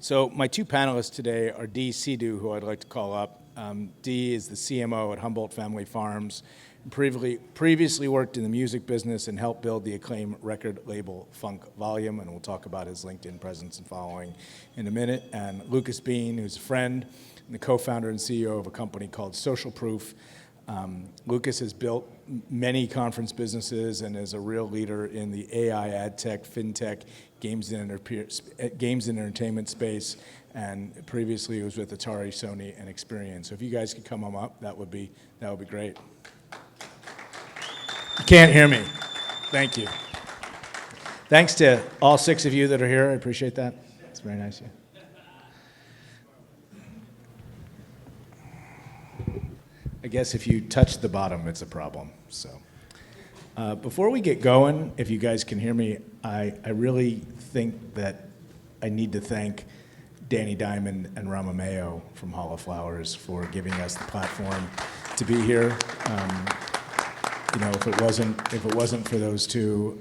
So my two panelists today are Sidhu, who I'd like to call up. Dee is the CMO at Humboldt Family Farms, and previously worked in the music business and helped build the acclaimed record label Funk Volume, and we'll talk about his LinkedIn presence and following in a minute. And Lucas Bean, who's a friend and the co-founder and CEO of a company called Social Proof. Lucas has built many conference businesses and is a real leader in the AI, ad tech, fintech, games and entertainment space, and previously was with Atari, Sony, and Experian. So if you guys could come on up, that would be great. You can't hear me. Thank you. Thanks to all 6 of you that are here. I appreciate that. It's very nice of you. I guess if you touch the bottom, it's a problem. So before we get going, if you guys can hear me, I really think that I need to thank Danny Diamond and Rama Mayo from Hall of Flowers for giving us the platform to be here. If it wasn't for those two,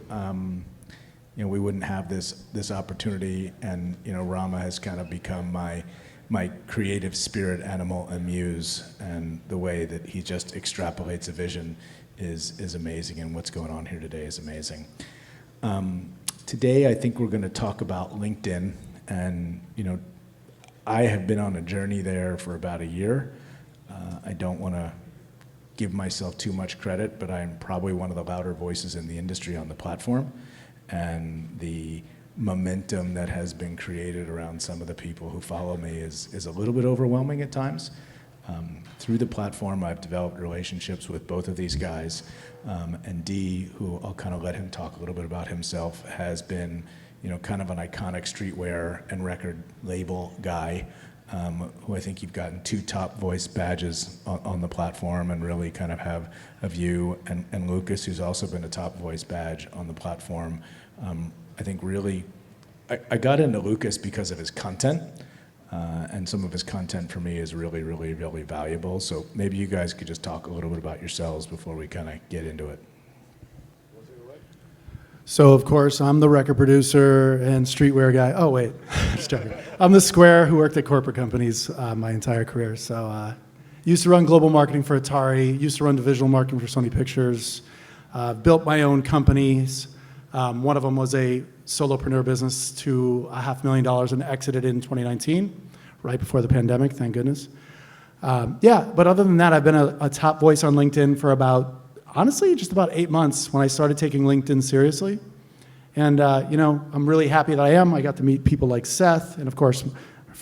we wouldn't have this opportunity. And Rama has kind of become my creative spirit animal and muse, and the way that he just extrapolates a vision is amazing, and what's going on here today is amazing. Today I think we're going to talk about LinkedIn, and I have been on a journey there for about a year. I don't want to give myself too much credit, but I'm probably one of the louder voices in the industry on the platform, and the momentum that has been created around some of the people who follow me is a little bit overwhelming at times. Through the platform, I've developed relationships with both of these guys, and Dee, who I'll kind of let him talk a little bit about himself, has been kind of an iconic streetwear and record label guy, who I think you've gotten 2 top voice badges on the platform and really kind of have a view, and Lucas, who's also been a top voice badge on the platform. I think really, I got into Lucas because of his content, and some of his content for me is really, really, really valuable. So maybe you guys could just talk a little bit about yourselves before we kind of get into it. So of course, I'm the record producer and streetwear guy. Oh wait, just joking. I'm the square who worked at corporate companies my entire career. So used to run global marketing for Atari, used to run divisional marketing for Sony Pictures, built my own companies. One of them was a solopreneur business to $500,000 and exited in 2019, right before the pandemic, thank goodness. But other than that, I've been a top voice on LinkedIn for honestly, just about 8 months when I started taking LinkedIn seriously. And, I'm really happy that I am. I got to meet people like Seth, and of course,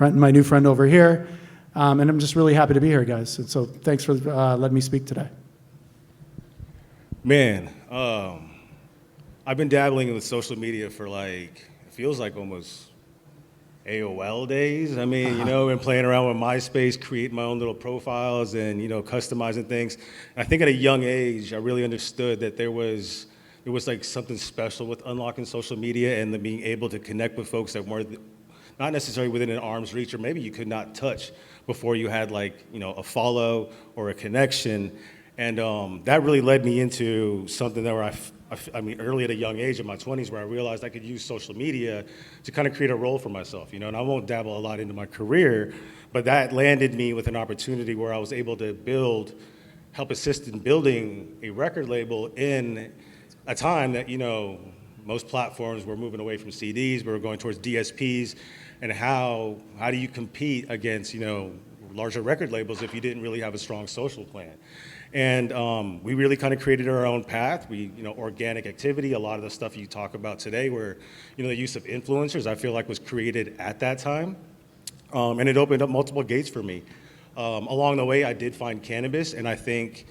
my new friend over here. And I'm just really happy to be here, guys. And so thanks for letting me speak today. Man, I've been dabbling with social media for it feels like almost AOL days. I mean, and playing around with MySpace, creating my own little profiles and, customizing things. And I think at a young age, I really understood that there was something special with unlocking social media and being able to connect with folks that weren't not necessarily within an arm's reach, or maybe you could not touch before you had a follow or a connection. And that really led me into something that where early at a young age in my 20s, where I realized I could use social media to kind of create a role for myself, and I won't dabble a lot into my career, but that landed me with an opportunity where I was able to help assist in building a record label in a time that, most platforms were moving away from CDs, we were going towards DSPs, and how do you compete against, larger record labels if you didn't really have a strong social plan? And we really kind of created our own path. Organic activity, a lot of the stuff you talk about today where, the use of influencers, I feel like was created at that time. And it opened up multiple gates for me. Along the way, I did find cannabis, and I think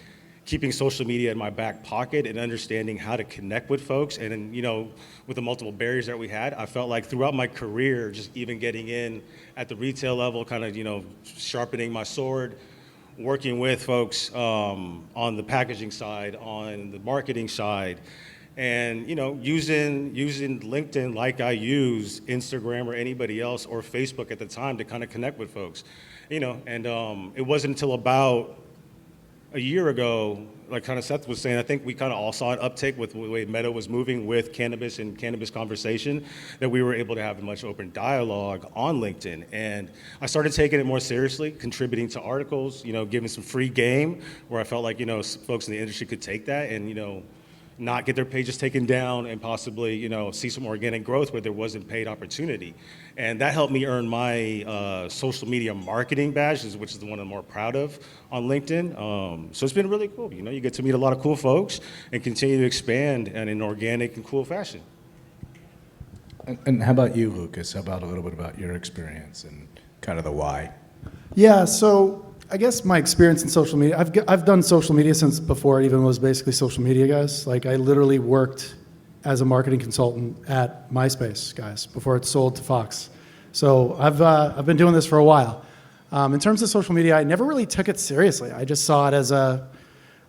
keeping social media in my back pocket and understanding how to connect with folks, and then, with the multiple barriers that we had, I felt like throughout my career, just even getting in at the retail level, kind of, sharpening my sword, working with folks on the packaging side, on the marketing side, and using LinkedIn like I use Instagram or anybody else, or Facebook at the time, to kind of connect with folks, and it wasn't until about a year ago, like kind of Seth was saying, I think we kind of all saw an uptick with the way Meta was moving with cannabis and cannabis conversation, that we were able to have a much open dialogue on LinkedIn. And I started taking it more seriously, contributing to articles, giving some free game where I felt like, folks in the industry could take that and, not get their pages taken down and possibly, see some organic growth where there wasn't paid opportunity. And that helped me earn my social media marketing badge, which is the one I'm more proud of on LinkedIn. So it's been really cool. You get to meet a lot of cool folks and continue to expand in an organic and cool fashion. And how about you, Lucas? How about a little bit about your experience and kind of the why? Yeah, so I guess my experience in social media, I've done social media since before it even was basically social media, guys. Like I literally worked as a marketing consultant at MySpace, guys, before it sold to Fox. So I've been doing this for a while. In terms of social media, I never really took it seriously. I just saw it as a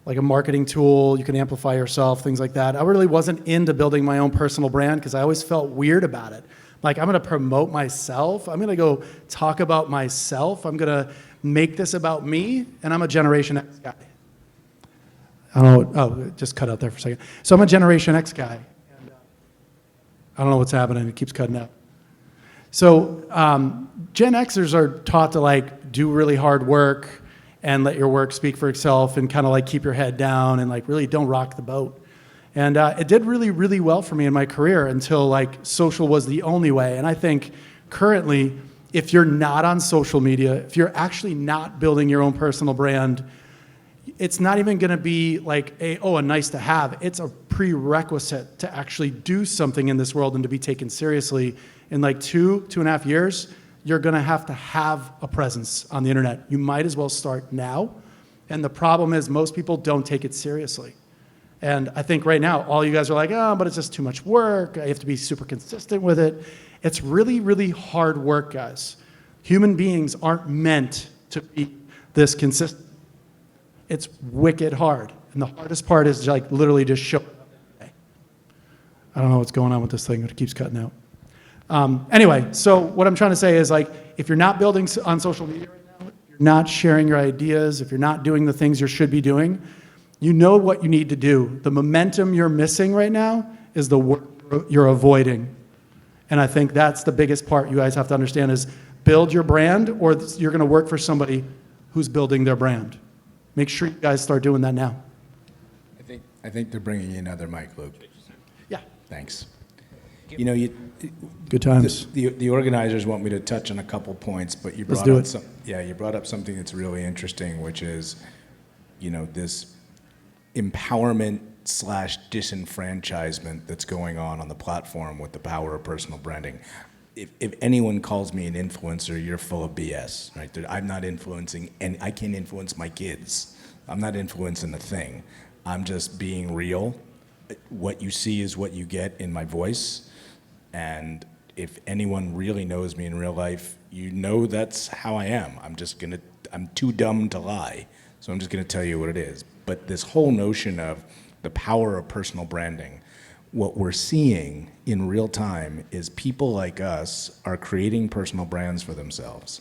marketing tool. You can amplify yourself, things like that. I really wasn't into building my own personal brand because I always felt weird about it. Like I'm going to promote myself. I'm going to go talk about myself. I'm going to make this about me, and I'm a Generation X guy. I don't know, it just cut out there for a second. So I'm a Generation X guy. And, I don't know what's happening, it keeps cutting out. So Gen Xers are taught to do really hard work and let your work speak for itself and kind of keep your head down and really don't rock the boat. And it did really, really well for me in my career until social was the only way. And I think currently, if you're not on social media, if you're actually not building your own personal brand, it's not even going to be a nice to have. It's a prerequisite to actually do something in this world and to be taken seriously. In 2.5 years, you're going to have a presence on the internet. You might as well start now. And the problem is most people don't take it seriously. And I think right now, all you guys are but it's just too much work. I have to be super consistent with it. It's really, really hard work, guys. Human beings aren't meant to be this consistent. It's wicked hard. And the hardest part is literally just show up. I don't know what's going on with this thing, but it keeps cutting out. Anyway, so what I'm trying to say is if you're not building on social media right now, if you're not sharing your ideas, if you're not doing the things you should be doing, you know what you need to do. The momentum you're missing right now is the work you're avoiding. And I think that's the biggest part you guys have to understand is build your brand or you're going to work for somebody who's building their brand. Make sure you guys start doing that now. I think they're bringing you another mic, Luke. Yeah. Thanks. Good times. The organizers want me to touch on a couple points, but you brought you brought up something that's really interesting, which is, this empowerment / disenfranchisement that's going on the platform with the power of personal branding. If anyone calls me an influencer, you're full of BS, right? I'm not influencing, and I can't influence my kids. I'm not influencing a thing. I'm just being real. What you see is what you get in my voice. And if anyone really knows me in real life, that's how I am. I'm too dumb to lie. So I'm just gonna tell you what it is. But this whole notion of the power of personal branding, what we're seeing in real time is people like us are creating personal brands for themselves.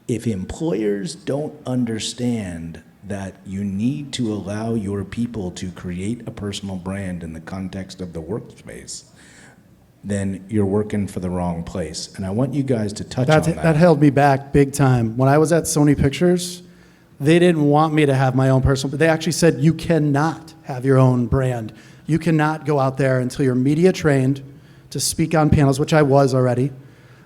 If employers don't understand that you need to allow your people to create a personal brand in the context of the workspace, then you're working for the wrong place. And I want you guys to touch on that. That held me back big time. When I was at Sony Pictures, they didn't want me to have my own personal, but they actually said you cannot have your own brand. You cannot go out there until you're media trained to speak on panels, which I was already.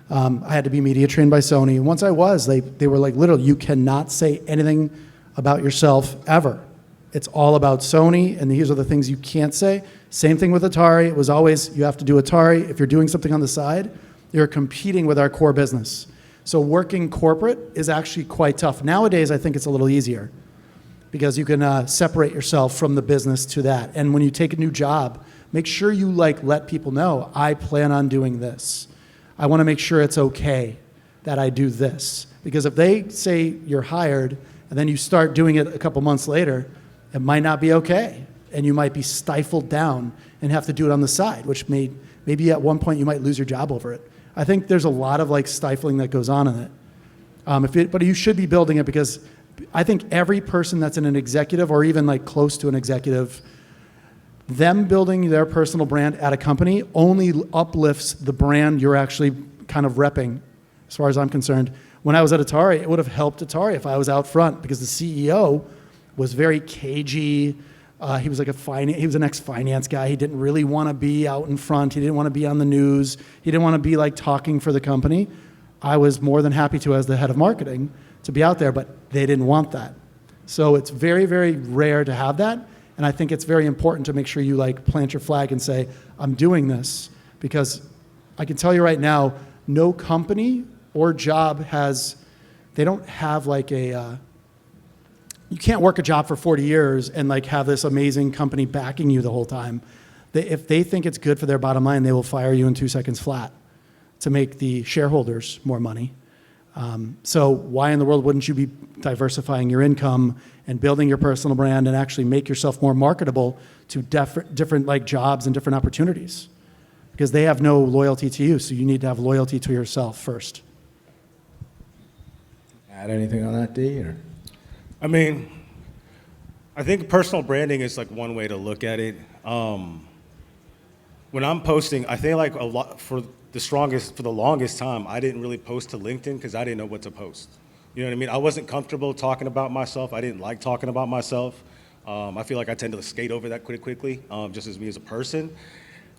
I had to be media trained by Sony. And once I was, they were literally, you cannot say anything about yourself ever. It's all about Sony, and these are the things you can't say. Same thing with Atari. It was always, you have to do Atari. If you're doing something on the side, you're competing with our core business. So working corporate is actually quite tough. Nowadays, I think it's a little easier because you can separate yourself from the business to that. And when you take a new job, make sure you let people know, I plan on doing this. I want to make sure it's okay that I do this. Because if they say you're hired and then you start doing it a couple months later, it might not be okay. And you might be stifled down and have to do it on the side, which maybe at one point you might lose your job over it. I think there's a lot of stifling that goes on in it. But you should be building it because I think every person that's in an executive or even like close to an executive, them building their personal brand at a company only uplifts the brand you're actually kind of repping, as far as I'm concerned. When I was at Atari, it would have helped Atari if I was out front, because the CEO was very cagey. He was like he was an ex-finance guy. He didn't really want to be out in front. He didn't want to be on the news. He didn't want to be like talking for the company. I was more than happy to, as the head of marketing, to be out there, but they didn't want that. So it's very, very rare to have that. And I think it's very important to make sure you like plant your flag and say, I'm doing this, because I can tell you right now, no company or job they don't have like you can't work a job for 40 years and like have this amazing company backing you the whole time. If they think it's good for their bottom line, they will fire you in 2 seconds flat to make the shareholders more money. So why in the world wouldn't you be diversifying your income and building your personal brand and actually make yourself more marketable to different like jobs and different opportunities? Because they have no loyalty to you, so you need to have loyalty to yourself first. Add anything on that, D? Or? I mean, I think personal branding is like one way to look at it. When I'm posting, I think like a lot for the longest time, I didn't really post to LinkedIn because I didn't know what to post. You know what I mean? I wasn't comfortable talking about myself. I didn't like talking about myself. I feel like I tend to skate over that quickly, just as me as a person.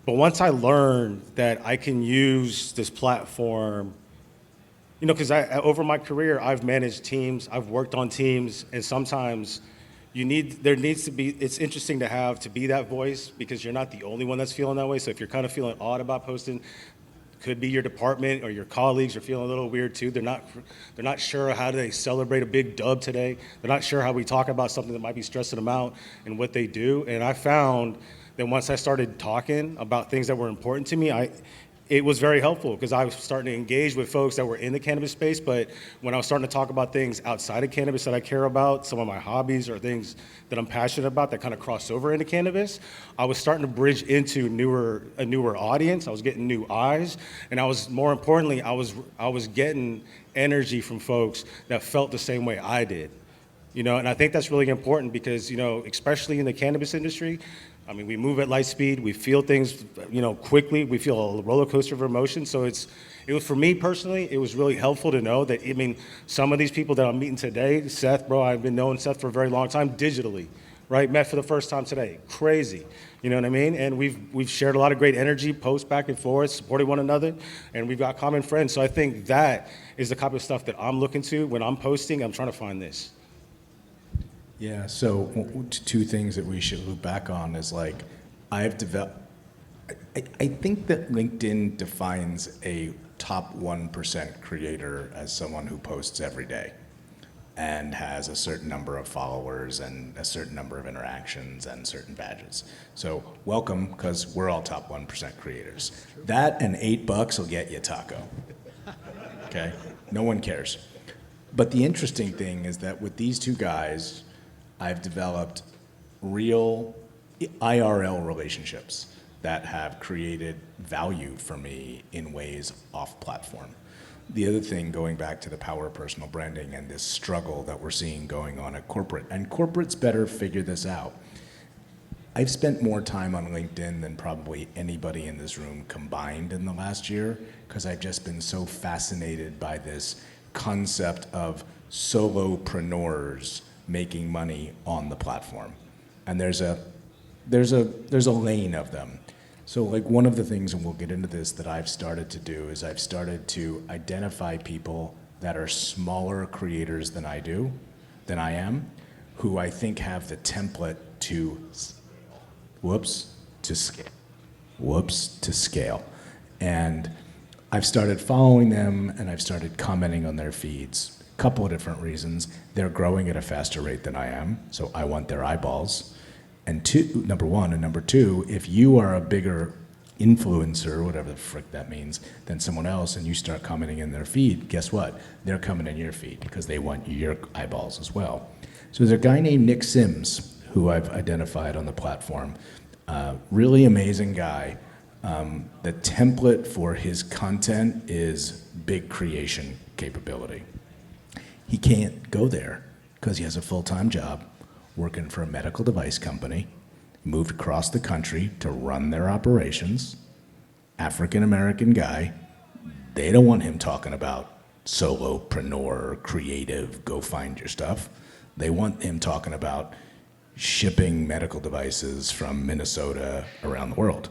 But once I learned that I can use this platform, you know, because over my career, I've managed teams, I've worked on teams, and sometimes there needs to be, it's interesting to be that voice, because you're not the only one that's feeling that way. So if you're kind of feeling odd about posting, could be your department or your colleagues are feeling a little weird too. They're not sure how they celebrate a big dub today. They're not sure how we talk about something that might be stressing them out and what they do. And I found that once I started talking about things that were important to me, it was very helpful, because I was starting to engage with folks that were in the cannabis space. But when I was starting to talk about things outside of cannabis that I care about, some of my hobbies or things that I'm passionate about that kind of cross over into cannabis, I was starting to bridge into a newer audience. I was getting new eyes, and more importantly, I was getting energy from folks that felt the same way I did. You know, and I think that's really important, because, you know, especially in the cannabis industry, I mean, we move at light speed. We feel things, you know, quickly. We feel a roller coaster of emotion. So it was, for me personally, it was really helpful to know that, I mean, some of these people that I'm meeting today, Seth, bro, I've been knowing Seth for a very long time digitally, right? Met for the first time today. Crazy. You know what I mean? And we've shared a lot of great energy, posts back and forth, supporting one another, and we've got common friends. So I think that is the type of stuff that I'm looking to when I'm posting. I'm trying to find this. Yeah, so two things that we should loop back on is like, I've developed, I think that LinkedIn defines a top 1% creator as someone who posts every day and has a certain number of followers and a certain number of interactions and certain badges. So welcome, because we're all top 1% creators. That and $8 will get you a taco, okay? No one cares. But the interesting thing is that with these two guys, I've developed real IRL relationships that have created value for me in ways off platform. The other thing, going back to the power of personal branding and this struggle that we're seeing going on at corporate, and corporates better figure this out. I've spent more time on LinkedIn than probably anybody in this room combined in the last year, because I've just been so fascinated by this concept of solopreneurs making money on the platform. And there's a lane of them. So like one of the things, and we'll get into this, that I've started to do is I've started to identify people that are smaller creators than I am, who I think have the template to scale. And I've started following them, and I've started commenting on their feeds. Couple of different reasons. They're growing at a faster rate than I am, so I want their eyeballs. And number one, and number two, if you are a bigger influencer, whatever the frick that means, than someone else, and you start commenting in their feed, guess what? They're coming in your feed because they want your eyeballs as well. So there's a guy named Nick Sims who I've identified on the platform. Really amazing guy. The template for his content is big creation capability. He can't go there because he has a full-time job working for a medical device company. He moved across the country to run their operations. African-American guy. They don't want him talking about solopreneur, creative, go find your stuff. They want him talking about shipping medical devices from Minnesota around the world.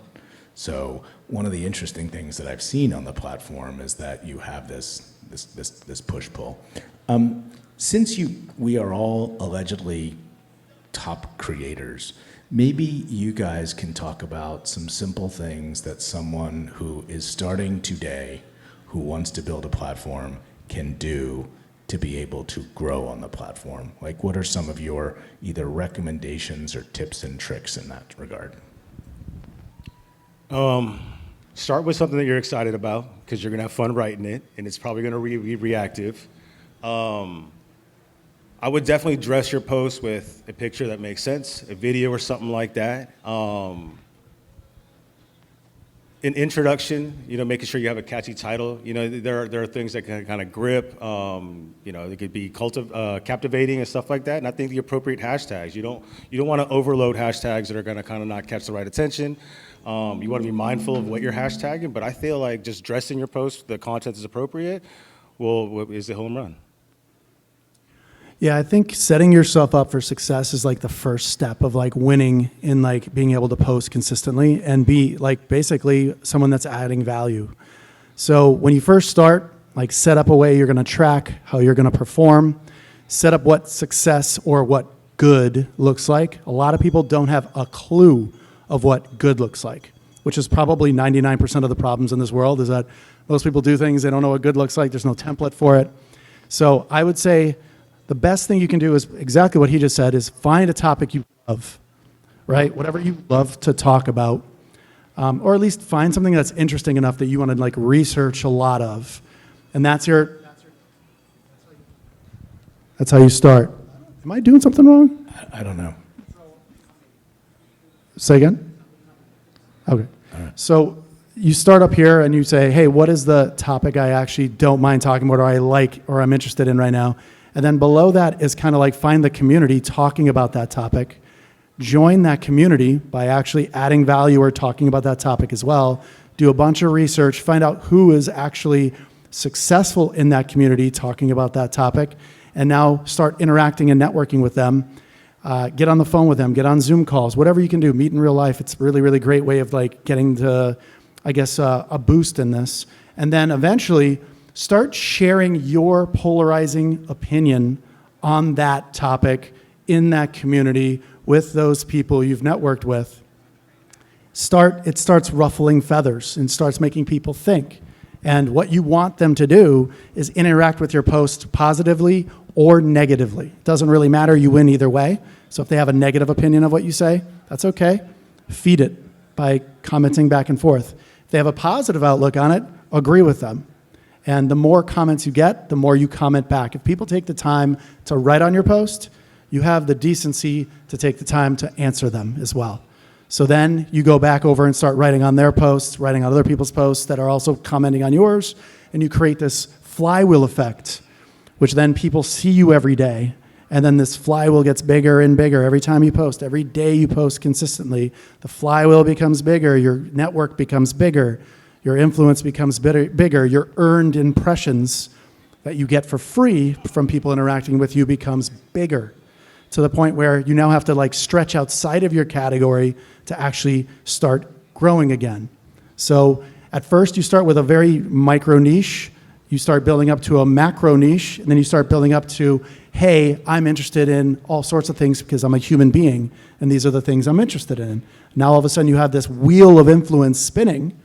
So one of the interesting things that I've seen on the platform is that you have this push-pull. Since we are all allegedly top creators, maybe you guys can talk about some simple things that someone who is starting today, who wants to build a platform, can do to be able to grow on the platform. Like, what are some of your either recommendations or tips and tricks in that regard? Start with something that you're excited about, because you're gonna have fun writing it, and it's probably gonna be reactive. I would definitely dress your post with a picture that makes sense, a video or something like that. An introduction, making sure you have a catchy title. There are things that can kind of grip. They could be captivating and stuff like that. And I think the appropriate hashtags. You don't want to overload hashtags that are going to kind of not catch the right attention. You want to be mindful of what you're hashtagging. But I feel like just dressing your post, the content is appropriate, is the home run. Yeah, I think setting yourself up for success is like the first step of like winning in like being able to post consistently and be like basically someone that's adding value. So when you first start, like set up a way you're going to track how you're going to perform, set up what success or what good looks like. A lot of people don't have a clue of what good looks like, which is probably 99% of the problems in this world, is that most people do things, they don't know what good looks like, there's no template for it. So I would say the best thing you can do is exactly what he just said, is find a topic you love, right? Whatever you love to talk about, or at least find something that's interesting enough that you want to like research a lot of. And that's how you start. Am I doing something wrong? I don't know. Say again? Okay. All right. So you start up here and you say, hey, what is the topic I actually don't mind talking about, or I like, or I'm interested in right now? And then below that is kind of like find the community talking about that topic. Join that community by actually adding value or talking about that topic as well. Do a bunch of research, find out who is actually successful in that community talking about that topic, and now start interacting and networking with them. Get on the phone with them, get on Zoom calls, whatever you can do, meet in real life. It's a really, really great way of like getting to, I guess, a boost in this. And then eventually, start sharing your polarizing opinion on that topic in that community with those people you've networked with. It starts ruffling feathers and starts making people think. And what you want them to do is interact with your post positively or negatively. It doesn't really matter, you win either way. So if they have a negative opinion of what you say, that's okay. Feed it by commenting back and forth. If they have a positive outlook on it, agree with them. And the more comments you get, the more you comment back. If people take the time to write on your post, you have the decency to take the time to answer them as well. So then you go back over and start writing on their posts, writing on other people's posts that are also commenting on yours, and you create this flywheel effect, which then people see you every day. And then this flywheel gets bigger and bigger every time you post. Every day you post consistently, the flywheel becomes bigger, your network becomes bigger. Your influence becomes bigger. Your earned impressions that you get for free from people interacting with you becomes bigger, to the point where you now have to like stretch outside of your category to actually start growing again. So at first you start with a very micro niche. You start building up to a macro niche, and then you start building up to, hey, I'm interested in all sorts of things because I'm a human being, and these are the things I'm interested in. Now all of a sudden you have this wheel of influence spinning.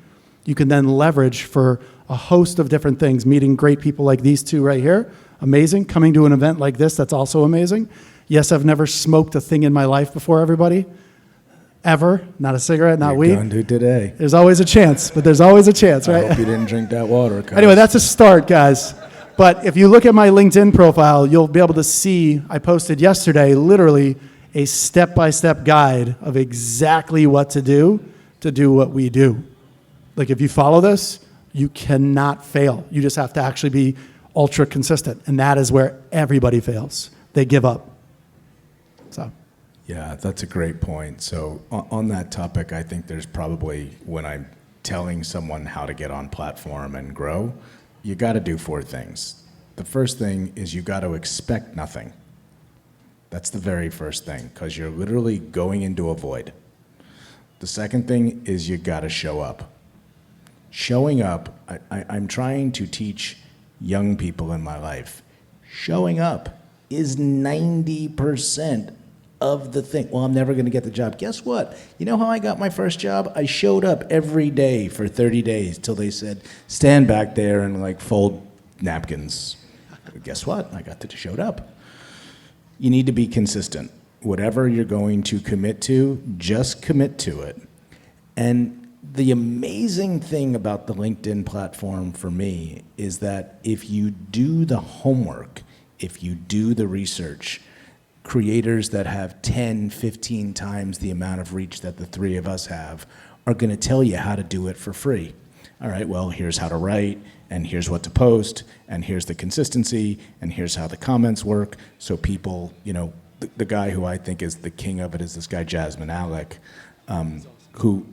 You can then leverage for a host of different things, meeting great people like these two right here, amazing. Coming to an event like this, that's also amazing. Yes, I've never smoked a thing in my life before, everybody. Ever. Not a cigarette, not weed. You're going to today. There's always a chance, but there's always a chance, right? I hope you didn't drink that water. Anyway, that's a start, guys. But if you look at my LinkedIn profile, you'll be able to see, I posted yesterday, literally a step-by-step guide of exactly what to do what we do. Like if you follow this, you cannot fail. You just have to actually be ultra consistent. And that is where everybody fails, they give up. So. Yeah, that's a great point. So on that topic, I think there's probably, when I'm telling someone how to get on platform and grow, you got to do 4 things. The first thing is you got to expect nothing. That's the very first thing, because you're literally going into a void. The second thing is you got to show up. Showing up, I'm trying to teach young people in my life, showing up is 90% of the thing. Well, I'm never going to get the job. Guess what? You know how I got my first job? I showed up every day for 30 days till they said, stand back there and like fold napkins. Guess what? I got to showed up. You need to be consistent. Whatever you're going to commit to, just commit to it. And the amazing thing about the LinkedIn platform for me is that if you do the homework, if you do the research, creators that have 10, 15 times the amount of reach that the 3 of us have are going to tell you how to do it for free. All right, well, here's how to write, and here's what to post, and here's the consistency, and here's how the comments work. So people, you know, the guy who I think is the king of it is this guy, Jasmine Alec, who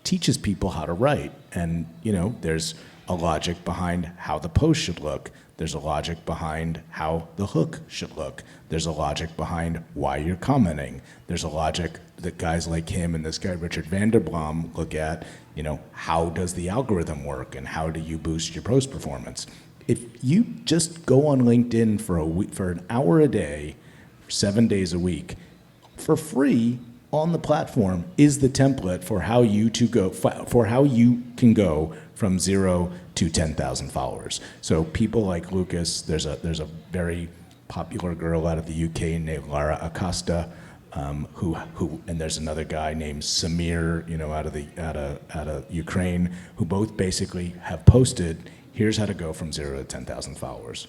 teaches people how to write. And, you know, there's a logic behind how the post should look. There's a logic behind how the hook should look. There's a logic behind why you're commenting. There's a logic that guys like him and this guy, Richard Vanderblom, look at, you know, how does the algorithm work and how do you boost your post performance? If you just go on LinkedIn for a week, for an hour a day, 7 days a week, for free on the platform is the template for how you can go from 0 to 10,000 followers. So people like Lucas, there's a very popular girl out of the UK named Lara Acosta, who and there's another guy named Samir, you know, out of Ukraine, who both basically have posted, here's how to go from 0 to 10,000 followers.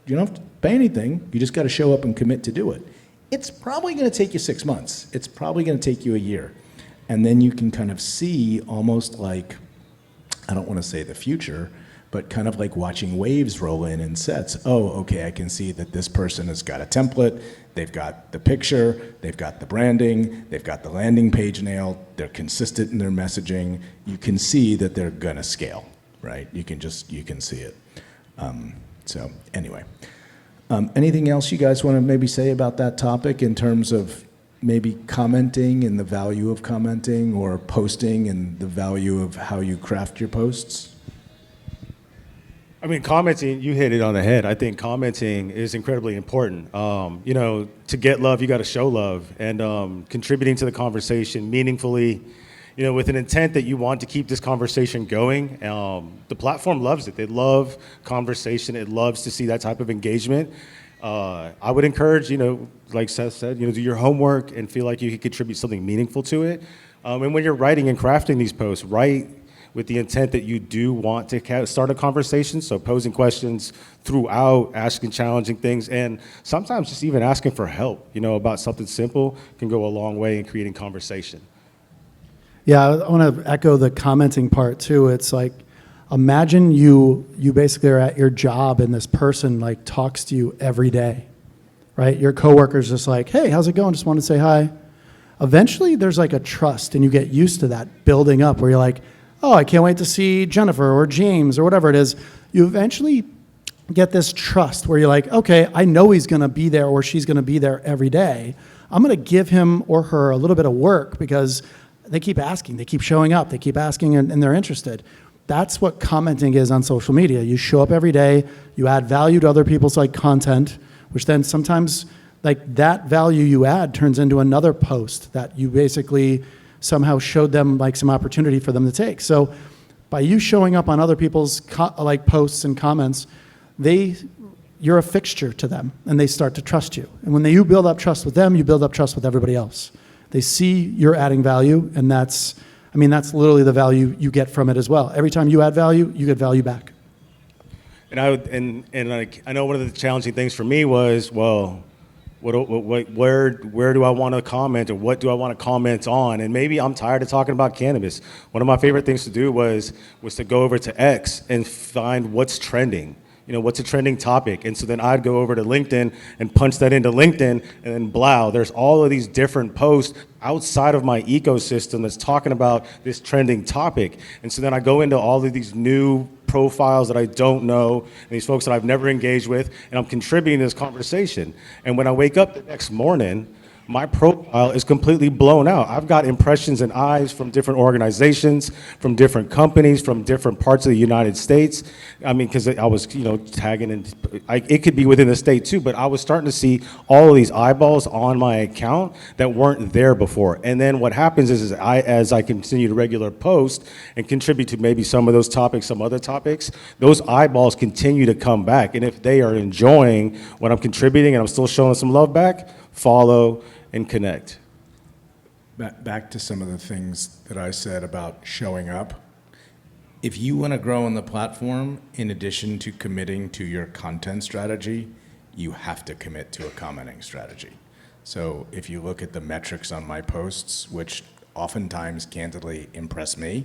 You don't have to pay anything, you just got to show up and commit to do it. It's probably going to take you 6 months. It's probably going to take you a year. And then you can kind of see almost like, I don't want to say the future, but kind of like watching waves roll in sets. Oh, okay, I can see that this person has got a template, they've got the picture, they've got the branding, they've got the landing page nailed, they're consistent in their messaging. You can see that they're gonna scale, right? You can see it. So anyway, anything else you guys want to maybe say about that topic in terms of maybe commenting and the value of commenting, or posting and the value of how you craft your posts? I mean, commenting, you hit it on the head. I think commenting is incredibly important. You know, to get love, you got to show love, and contributing to the conversation meaningfully, you know, with an intent that you want to keep this conversation going. The platform loves it. They love conversation. It loves to see that type of engagement. I would encourage, you know, like Seth said, you know, do your homework and feel like you can contribute something meaningful to it. And when you're writing and crafting these posts, write with the intent that you do want to start a conversation. So posing questions throughout, asking challenging things, and sometimes just even asking for help, you know, about something simple can go a long way in creating conversation. Yeah, I want to echo the commenting part too. It's like, imagine you basically are at your job and this person like talks to you every day, right? Your coworker's just like, hey, how's it going? Just want to say hi. Eventually there's like a trust, and you get used to that building up where you're like, oh, I can't wait to see Jennifer or James or whatever it is. You eventually get this trust where you're like, okay, I know he's going to be there or she's going to be there every day. I'm going to give him or her a little bit of work because they keep asking, they keep showing up, they keep asking, and they're interested. That's what commenting is on social media. You show up every day, you add value to other people's like content, which then sometimes like that value you add turns into another post that you basically somehow showed them like some opportunity for them to take. So by you showing up on other people's like posts and comments, you're a fixture to them, and they start to trust you. And when you build up trust with them, you build up trust with everybody else. They see you're adding value, and that's literally the value you get from it as well. Every time you add value, you get value back. And I know one of the challenging things for me was, well, where do I want to comment, or what do I want to comment on? And maybe I'm tired of talking about cannabis. One of my favorite things to do was to go over to X and find what's trending. what's a trending topic? And so then I'd go over to LinkedIn and punch that into LinkedIn, and then blow, there's all of these different posts outside of my ecosystem that's talking about this trending topic. And so then I go into all of these new profiles that I don't know, and these folks that I've never engaged with, and I'm contributing to this conversation. And when I wake up the next morning, my profile is completely blown out. I've got impressions and eyes from different organizations, from different companies, from different parts of the United States. I mean, because I was, tagging, and it could be within the state too, but I was starting to see all of these eyeballs on my account that weren't there before. And then what happens is as I continue to regular post and contribute to maybe some of those topics, some other topics, those eyeballs continue to come back. And if they are enjoying what I'm contributing and I'm still showing some love back, follow and connect. Back to some of the things that I said about showing up. If you want to grow on the platform, in addition to committing to your content strategy, you have to commit to a commenting strategy. So if you look at the metrics on my posts, which oftentimes candidly impress me,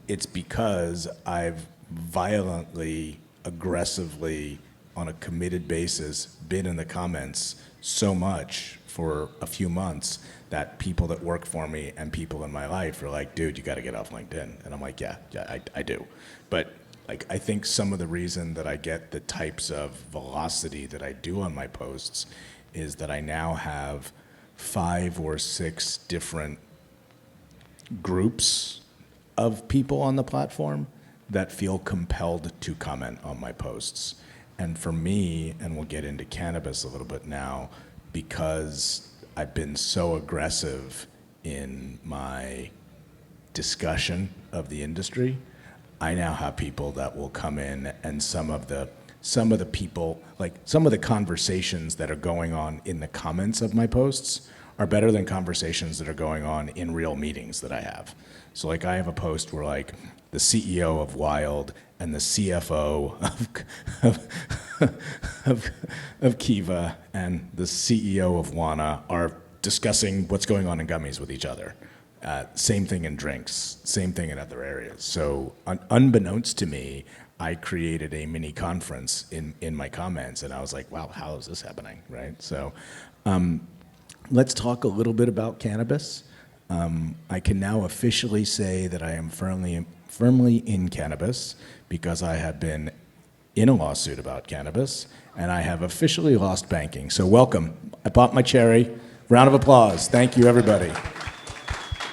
it's because I've violently, aggressively, on a committed basis, been in the comments so much for a few months that people that work for me and people in my life are like, dude, you got to get off LinkedIn. And I'm like, yeah, I do. But I think some of the reason that I get the types of velocity that I do on my posts is that I now have 5 or 6 different groups of people on the platform that feel compelled to comment on my posts. And for me, and we'll get into cannabis a little bit now, because I've been so aggressive in my discussion of the industry, I now have people that will come in, and some of the people, like some of the conversations that are going on in the comments of my posts are better than conversations that are going on in real meetings that I have. So like I have a post where like the CEO of Wild and the CFO of Kiva and the CEO of Wana are discussing what's going on in gummies with each other. Same thing in drinks, same thing in other areas. So unbeknownst to me, I created a mini conference in my comments, and I was like, wow, how is this happening, right? So let's talk a little bit about cannabis. I can now officially say that I am firmly in cannabis because I have been in a lawsuit about cannabis, and I have officially lost banking. So welcome. I bought my cherry. Round of applause. Thank you, everybody.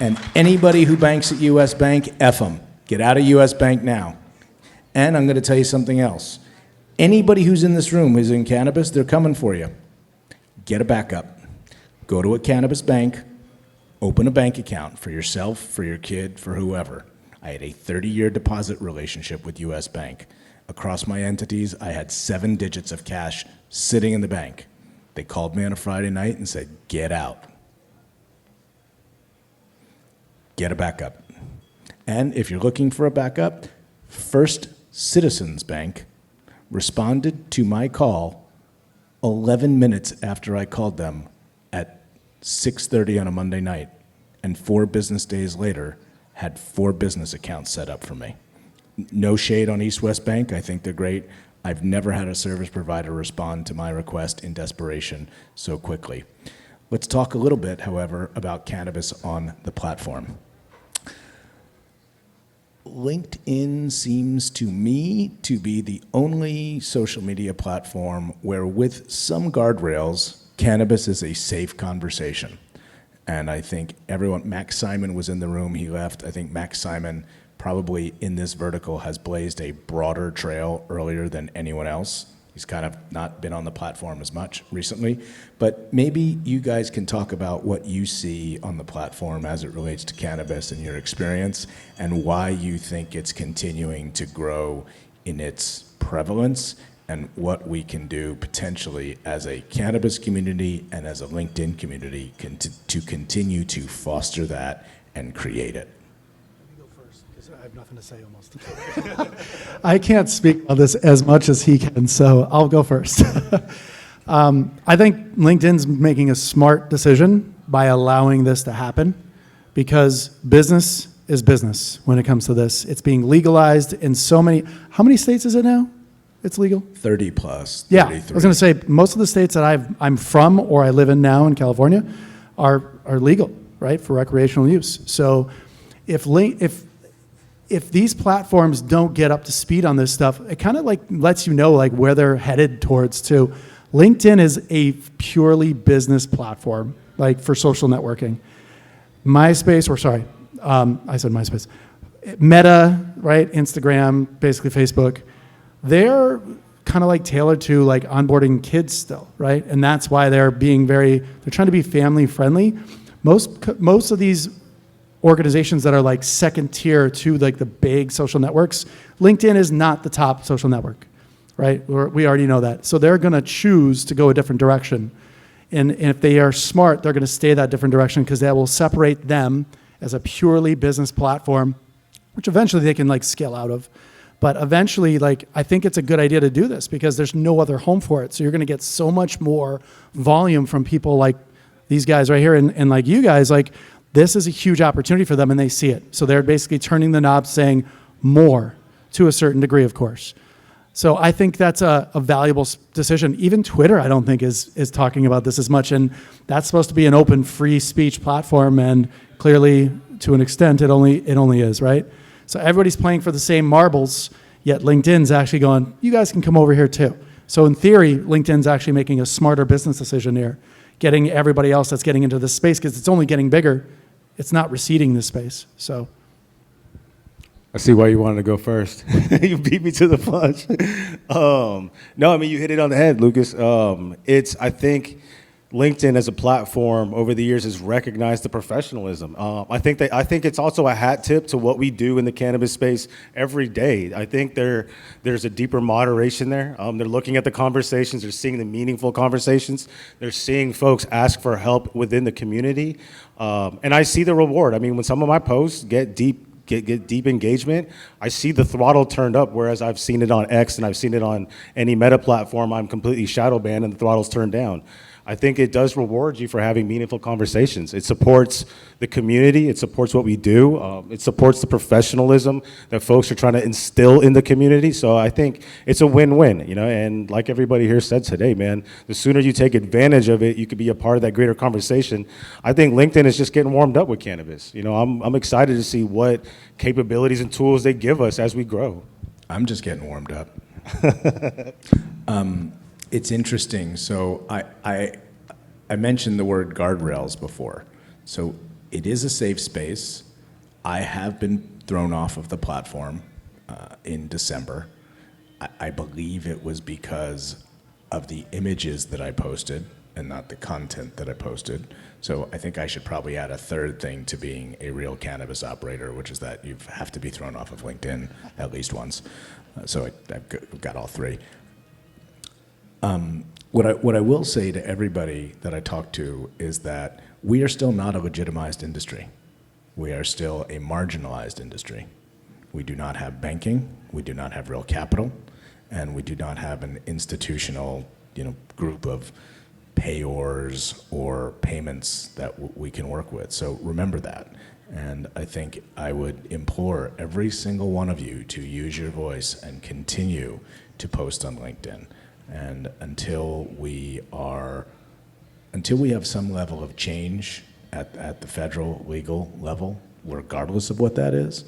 And anybody who banks at U.S. Bank, F them. Get out of U.S. Bank now. And I'm going to tell you something else. Anybody who's in this room who's in cannabis, they're coming for you. Get a backup. Go to a cannabis bank. Open a bank account for yourself, for your kid, for whoever. I had a 30-year deposit relationship with U.S. Bank. Across my entities, I had 7 digits of cash sitting in the bank. They called me on a Friday night and said, get out. Get a backup. And if you're looking for a backup, First Citizens Bank responded to my call 11 minutes after I called them at 6:30 on a Monday night, and 4 business days later, had 4 business accounts set up for me. No shade on East West Bank. I think they're great. I've never had a service provider respond to my request in desperation so quickly. Let's talk a little bit, however, about cannabis on the platform. LinkedIn seems to me to be the only social media platform where, with some guardrails, cannabis is a safe conversation. And I think Max Simon was in the room, he left. I think Max Simon probably in this vertical has blazed a broader trail earlier than anyone else. He's kind of not been on the platform as much recently, but maybe you guys can talk about what you see on the platform as it relates to cannabis and your experience, and why you think it's continuing to grow in its prevalence, and what we can do potentially as a cannabis community and as a LinkedIn community to continue to foster that and create it. I have nothing to say almost. I can't speak on this as much as he can, so I'll go first. I think LinkedIn's making a smart decision by allowing this to happen, because business is business when it comes to this. It's being legalized in so many, how many states is it now? it's legal? 30 plus, Yeah, 33. I was going to say, most of the states that I'm from or I live in now in California are legal, right, for recreational use. So if these platforms don't get up to speed on this stuff, it kind of like lets you know like where they're headed towards too. LinkedIn is a purely business platform, like for social networking. MySpace, or sorry, I said MySpace. Meta, right, Instagram, basically Facebook, they're kind of like tailored to like onboarding kids still, right? And that's why they're trying to be family friendly. Most of these organizations that are like second tier to like the big social networks, LinkedIn is not the top social network, right? We already know that. So they're gonna choose to go a different direction. And if they are smart, they're gonna stay that different direction because that will separate them as a purely business platform, which eventually they can like scale out of. But eventually, like, I think it's a good idea to do this because there's no other home for it. So you're gonna get so much more volume from people like these guys right here and like you guys, like, this is a huge opportunity for them and they see it. So they're basically turning the knob saying more to a certain degree, of course. So I think that's a valuable decision. Even Twitter, I don't think is talking about this as much. And that's supposed to be an open, free speech platform. And clearly, to an extent, it only is, right? So everybody's playing for the same marbles, yet LinkedIn's actually going, you guys can come over here too. So in theory, LinkedIn's actually making a smarter business decision here, getting everybody else that's getting into this space because it's only getting bigger. It's not receding this space. So I see why you wanted to go first. You beat me to the punch. No, I mean, you hit it on the head, Lucas. I think LinkedIn as a platform over the years has recognized the professionalism. I think it's also a hat tip to what we do in the cannabis space every day. I think there's a deeper moderation there. They're looking at the conversations. They're seeing the meaningful conversations. They're seeing folks ask for help within the community. And I see the reward. I mean, when some of my posts get deep engagement, I see the throttle turned up, whereas I've seen it on X and I've seen it on any Meta platform, I'm completely shadow banned and the throttle's turned down. I think it does reward you for having meaningful conversations. It supports the community, it supports what we do, it supports the professionalism that folks are trying to instill in the community. So I think it's a win-win, you know, and like everybody here said today, man, the sooner you take advantage of it, you could be a part of that greater conversation. I think LinkedIn is just getting warmed up with cannabis. You know, I'm excited to see what capabilities and tools they give us as we grow. I'm just getting warmed up. It's interesting. So I mentioned the word guardrails before. So it is a safe space. I have been thrown off of the platform in December. I believe it was because of the images that I posted and not the content that I posted. So I think I should probably add a third thing to being a real cannabis operator, which is that you have to be thrown off of LinkedIn at least once. So I've got all three. What I will say to everybody that I talk to is that we are still not a legitimized industry. We are still a marginalized industry. We do not have banking, we do not have real capital, and we do not have an institutional, group of payors or payments that we can work with. So remember that. And I think I would implore every single one of you to use your voice and continue to post on LinkedIn. And until we have some level of change at the federal legal level, regardless of what that is,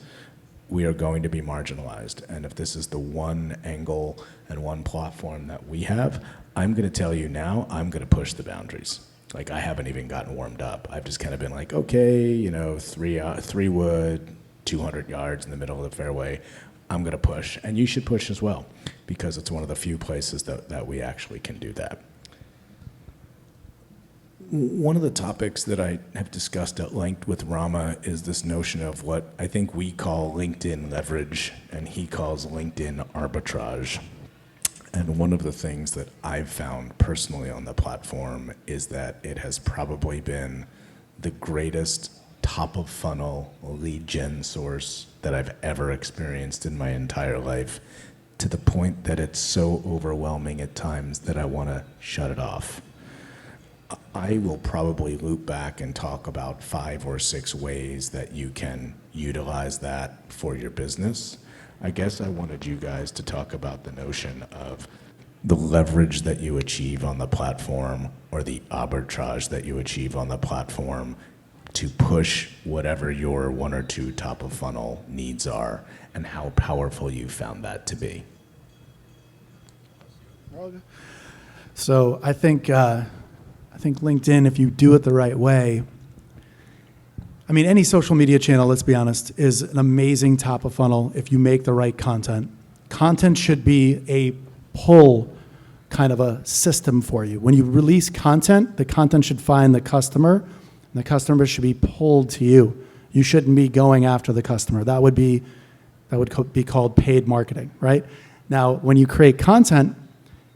we are going to be marginalized. And if this is the one angle and one platform that we have, I'm going to tell you now, I'm going to push the boundaries. Like, I haven't even gotten warmed up. I've just kind of been like, okay, 3 wood, 200 yards in the middle of the fairway. I'm going to push, and you should push as well, because it's one of the few places that we actually can do that. One of the topics that I have discussed at length with Rama is this notion of what I think we call LinkedIn leverage, and he calls LinkedIn arbitrage. And one of the things that I've found personally on the platform is that it has probably been the greatest top-of-funnel lead gen source that I've ever experienced in my entire life, to the point that it's so overwhelming at times that I want to shut it off. I will probably loop back and talk about 5 or 6 ways that you can utilize that for your business. I guess I wanted you guys to talk about the notion of the leverage that you achieve on the platform or the arbitrage that you achieve on the platform to push whatever your one or two top of funnel needs are, and how powerful you found that to be. So I think LinkedIn, if you do it the right way, I mean, any social media channel, let's be honest, is an amazing top of funnel if you make the right content. Content should be a pull kind of a system for you. When you release content, the content should find the customer, and the customer should be pulled to you. You shouldn't be going after the customer. That would be called paid marketing, right? Now, when you create content,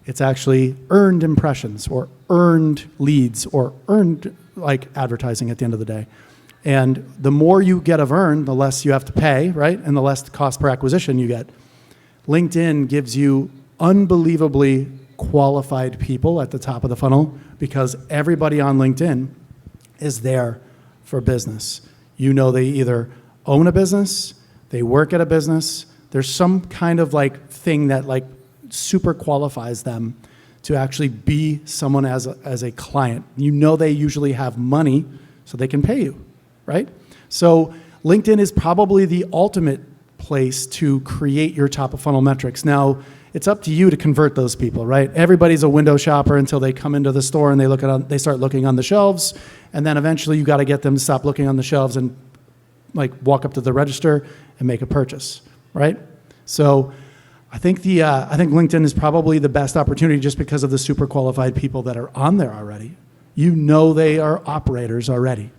it's actually earned impressions or earned leads or earned like advertising at the end of the day. And the more you get of earned, the less you have to pay, right? And the less cost per acquisition you get. LinkedIn gives you unbelievably qualified people at the top of the funnel because everybody on LinkedIn is there for business. You know, they either own a business, they work at a business, there's some kind of like thing that like super qualifies them to actually be someone as a client. You know, they usually have money so they can pay you, right? So LinkedIn is probably the ultimate place to create your top of funnel metrics. Now, it's up to you to convert those people, right? Everybody's a window shopper until they come into the store and they start looking on the shelves, and then eventually you got to get them to stop looking on the shelves and like walk up to the register and make a purchase, right? So I think LinkedIn is probably the best opportunity just because of the super qualified people that are on there already. You know, they are operators already.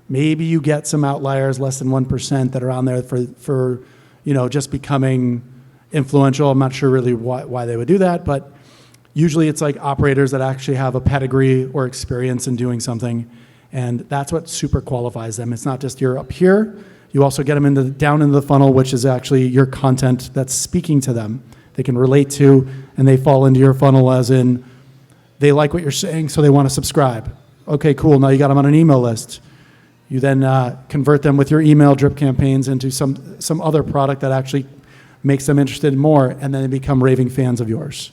Maybe you get some outliers, less than 1%, that are on there for you know, just becoming influential. I'm not sure really why they would do that, but usually it's like operators that actually have a pedigree or experience in doing something, and that's what super qualifies them. It's not just you're up here, you also get them down into the funnel, which is actually your content that's speaking to them. They can relate to, and they fall into your funnel as in, they like what you're saying, so they want to subscribe. Okay, cool, now you got them on an email list. You then convert them with your email drip campaigns into some other product that actually makes them interested more, and then they become raving fans of yours.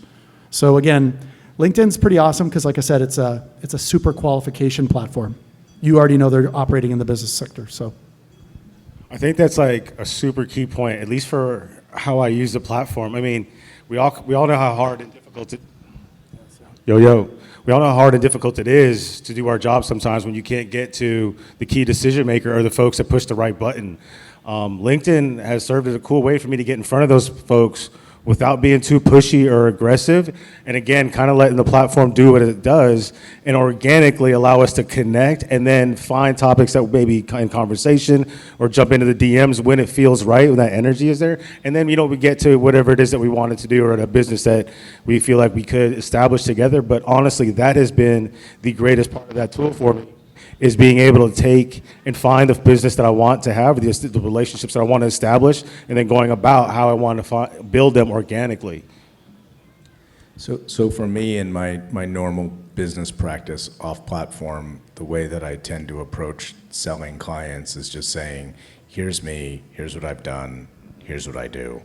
So again, LinkedIn's pretty awesome because, like I said, it's a super qualification platform. You already know they're operating in the business sector, so. I think that's like a super key point, at least for how I use the platform. I mean, we all know how hard and difficult it. We all know how hard and difficult it is to do our job sometimes when you can't get to the key decision maker or the folks that push the right button. LinkedIn has served as a cool way for me to get in front of those folks without being too pushy or aggressive, and again, kind of letting the platform do what it does and organically allow us to connect and then find topics that maybe in conversation or jump into the DMs when it feels right, when that energy is there. And then, you know, we get to whatever it is that we wanted to do or a business that we feel like we could establish together. But honestly, that has been the greatest part of that tool for me, is being able to take and find the business that I want to have, the relationships that I want to establish, and then going about how I want to build them organically. So for me in my normal business practice off platform, the way that I tend to approach selling clients is just saying, here's me, here's what I've done, here's what I do.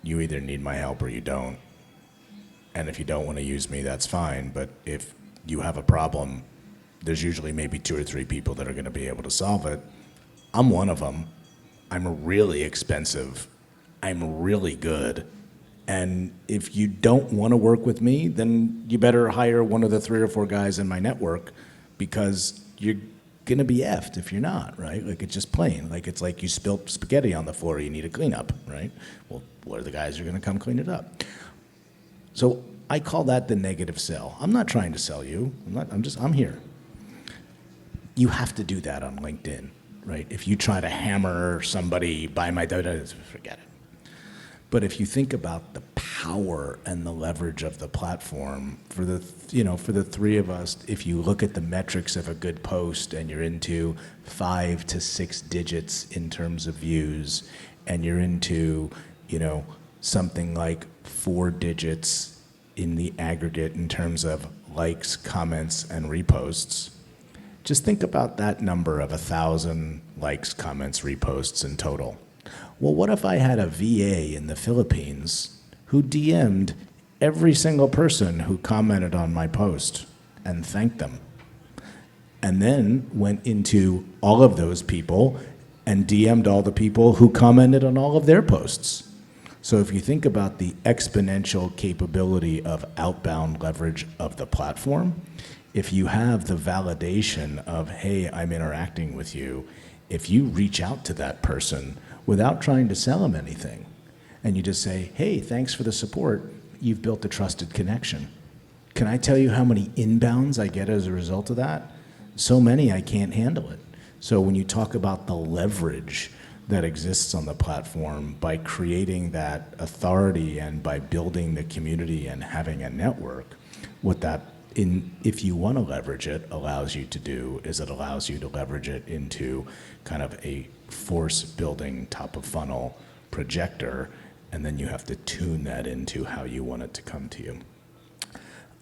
You either need my help or you don't. And if you don't want to use me, that's fine. But if you have a problem, there's usually maybe 2 or 3 people that are going to be able to solve it. I'm one of them. I'm really expensive. I'm really good. And if you don't want to work with me, then you better hire one of the 3 or 4 guys in my network, because you're going to be effed if you're not, right? Like, it's just plain. Like, it's like you spilled spaghetti on the floor, you need a cleanup, right? Well, what are the guys who are going to come clean it up? So I call that the negative sell. I'm not trying to sell you. I'm here. You have to do that on LinkedIn, right? If you try to hammer somebody, buy my data, forget it. But if you think about the power and the leverage of the platform for the 3 of us, if you look at the metrics of a good post and you're into 5 to 6 digits in terms of views, and you're into, you know, something like 4 digits in the aggregate in terms of likes, comments, and reposts, just think about that number of 1,000 likes, comments, reposts in total. Well, what if I had a VA in the Philippines who DM'd every single person who commented on my post and thanked them? And then went into all of those people and DM'd all the people who commented on all of their posts. So if you think about the exponential capability of outbound leverage of the platform, if you have the validation of, hey, I'm interacting with you, if you reach out to that person without trying to sell them anything, and you just say, hey, thanks for the support, you've built a trusted connection. Can I tell you how many inbounds I get as a result of that? So many I can't handle it. So when you talk about the leverage that exists on the platform by creating that authority and by building the community and having a network, what that, if you want to leverage it, allows you to do is it allows you to leverage it into kind of a force building top of funnel projector, and then you have to tune that into how you want it to come to you.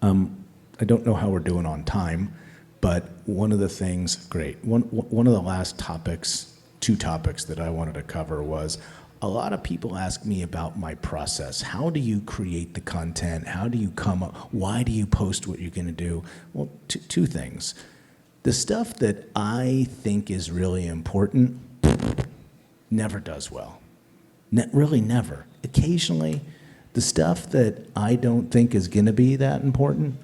I don't know how we're doing on time, but one of the things, one of the last topics, 2 topics that I wanted to cover was, a lot of people ask me about my process. How do you create the content? How do you come up? Why do you post what you're going to do? Well, 2 things. The stuff that I think is really important never does well. Really never. Occasionally, the stuff that I don't think is going to be that important,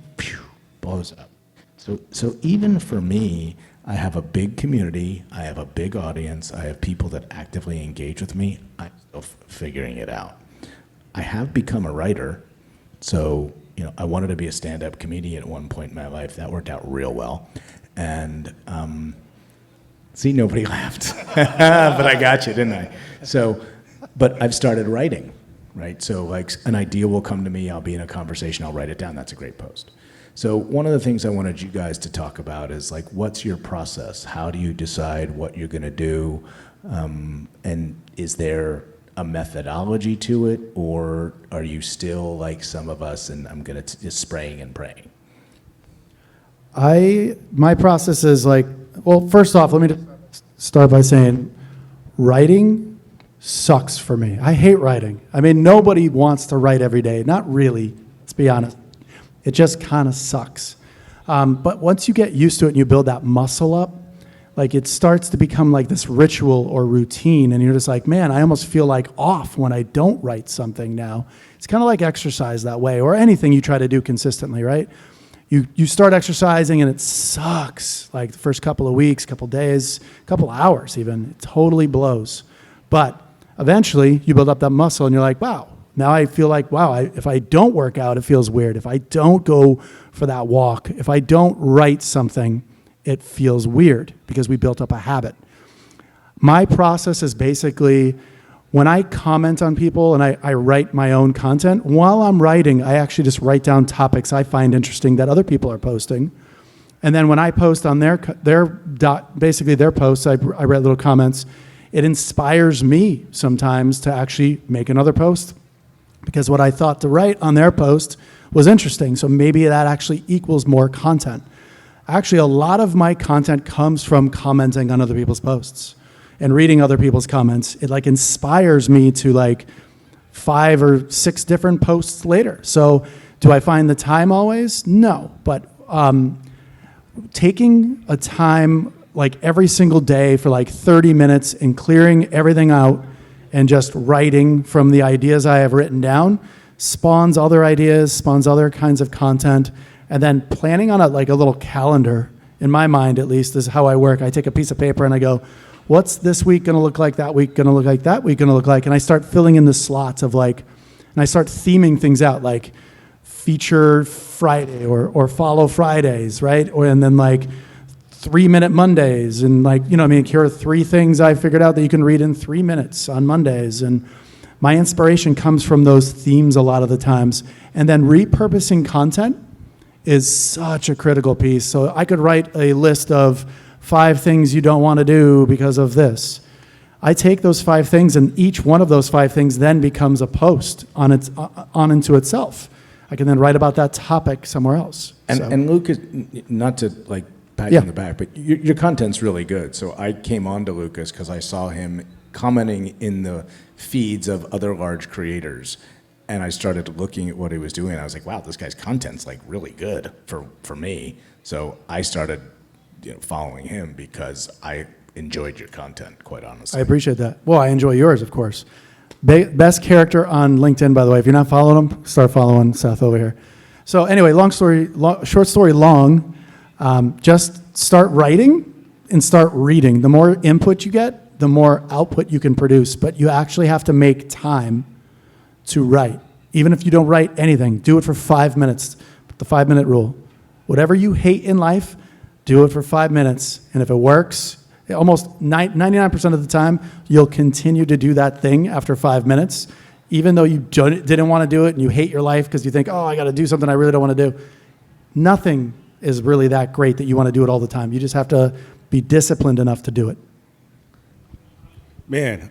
blows up. So even for me, I have a big community, I have a big audience, I have people that actively engage with me. I'm still figuring it out. I have become a writer, so I wanted to be a stand-up comedian at one point in my life. That worked out real well. And see, nobody laughed. But I got you, didn't I? But I've started writing, right? So like an idea will come to me, I'll be in a conversation, I'll write it down, that's a great post. So one of the things I wanted you guys to talk about is like, what's your process? How do you decide what you're going to do? And is there a methodology to it, or are you still like some of us and I'm going to just spraying and praying? My process is like, well, first off, let me just start by saying writing sucks for me. I hate writing. I mean, nobody wants to write every day. Not really, let's be honest. It just kind of sucks. But once you get used to it and you build that muscle up, like it starts to become like this ritual or routine, and you're just like, man, I almost feel like off when I don't write something now. It's kind of like exercise that way, or anything you try to do consistently, right? You start exercising and it sucks, like the first couple of weeks, couple days, couple hours even. It totally blows. But eventually you build up that muscle and you're like, wow. Now I feel like, wow, if I don't work out, it feels weird. If I don't go for that walk, if I don't write something, it feels weird because we built up a habit. My process is basically when I comment on people and I write my own content, while I'm writing, I actually just write down topics I find interesting that other people are posting. And then when I post on their posts, I write little comments. It inspires me sometimes to actually make another post, because what I thought to write on their post was interesting. So maybe that actually equals more content. Actually, a lot of my content comes from commenting on other people's posts and reading other people's comments. It like inspires me to like 5 or 6 different posts later. So do I find the time always? No, but taking a time like every single day for like 30 minutes and clearing everything out and just writing from the ideas I have written down spawns other ideas, spawns other kinds of content, and then planning on a little calendar, in my mind at least, is how I work. I take a piece of paper and I go, what's this week going to look like, that week going to look like, that week going to look like, and I start filling in the slots of like, and I start theming things out, like feature Friday or follow Fridays, right? And then like 3-minute Mondays, and like, here are 3 things I figured out that you can read in 3 minutes on Mondays. And my inspiration comes from those themes a lot of the times. And then repurposing content is such a critical piece. So I could write a list of 5 things you don't want to do because of this. I take those 5 things, and each one of those 5 things then becomes a post on into itself. I can then write about that topic somewhere else. And Lucas, not to like pat you on the back, but your content's really good. So I came on to Lucas because I saw him commenting in the feeds of other large creators. And I started looking at what he was doing. I was like, wow, this guy's content's like really good for me. So I started following him because I enjoyed your content, quite honestly. I appreciate that. Well, I enjoy yours, of course. Best character on LinkedIn, by the way. If you're not following him, start following Seth over here. So anyway, short story long, just start writing and start reading. The more input you get, the more output you can produce. But you actually have to make time to write. Even if you don't write anything, do it for 5 minutes. The 5-minute rule. Whatever you hate in life, do it for 5 minutes. And if it works, almost 99% of the time, you'll continue to do that thing after 5 minutes, even though you didn't want to do it and you hate your life because you think, oh, I got to do something I really don't want to do. Nothing is really that great that you want to do it all the time. You just have to be disciplined enough to do it. Man,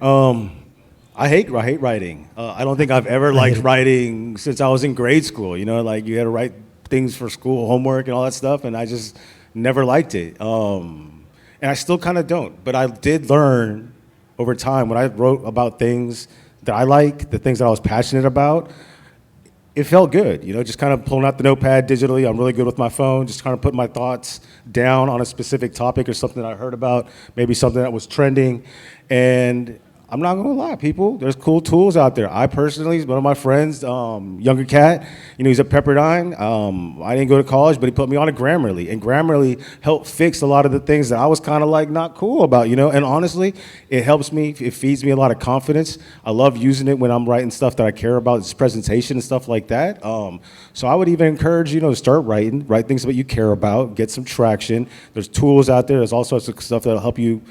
I hate writing. I don't think I've ever liked writing since I was in grade school. Like you had to write things for school, homework and all that stuff, and I just never liked it. And I still kind of don't. But I did learn over time when I wrote about things that I like, the things that I was passionate about, it felt good. Just kind of pulling out the notepad digitally. I'm really good with my phone, just kind of putting my thoughts down on a specific topic or something I heard about, maybe something that was trending. And I'm not gonna lie, people, there's cool tools out there. I personally, one of my friends, younger cat, he's at Pepperdine. I didn't go to college, but he put me on a Grammarly, and Grammarly helped fix a lot of the things that I was kind of like not cool about, and honestly, it helps me, it feeds me a lot of confidence. I love using it when I'm writing stuff that I care about, it's presentation and stuff like that. So I would even encourage, to start write things that you care about, get some traction. There's tools out there, there's all sorts of stuff that'll help you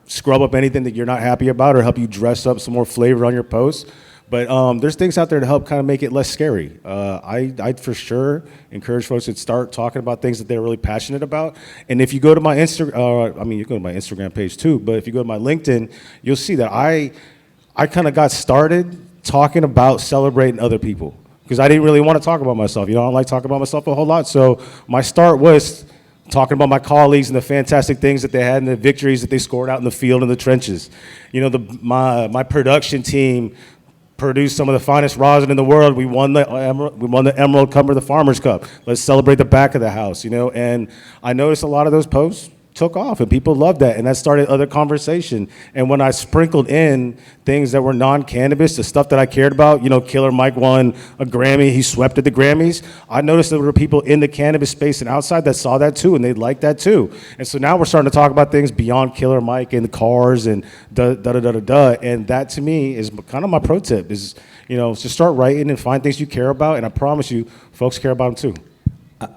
scrub up anything that you're not happy about or help you dress up some more flavor on your posts. But there's things out there to help kind of make it less scary. I'd for sure encourage folks to start talking about things that they're really passionate about. And if you go to my Instagram, you go to my Instagram page too, but if you go to my LinkedIn, you'll see that I kind of got started talking about celebrating other people because I didn't really want to talk about myself. I don't like talking about myself a whole lot. So my start was talking about my colleagues and the fantastic things that they had and the victories that they scored out in the field in the trenches. My production team produced some of the finest rosin in the world. We won the Emerald Cup or the Farmers Cup. Let's celebrate the back of the house, And I noticed a lot of those posts took off and people loved that, and that started other conversation. And when I sprinkled in things that were non-cannabis, the stuff that I cared about, Killer Mike won a Grammy, he swept at the Grammys, I noticed there were people in the cannabis space and outside that saw that too, and they liked that too. And so now we're starting to talk about things beyond Killer Mike and the cars and and that to me is kind of my pro tip is, just start writing and find things you care about, and I promise you, folks care about them too.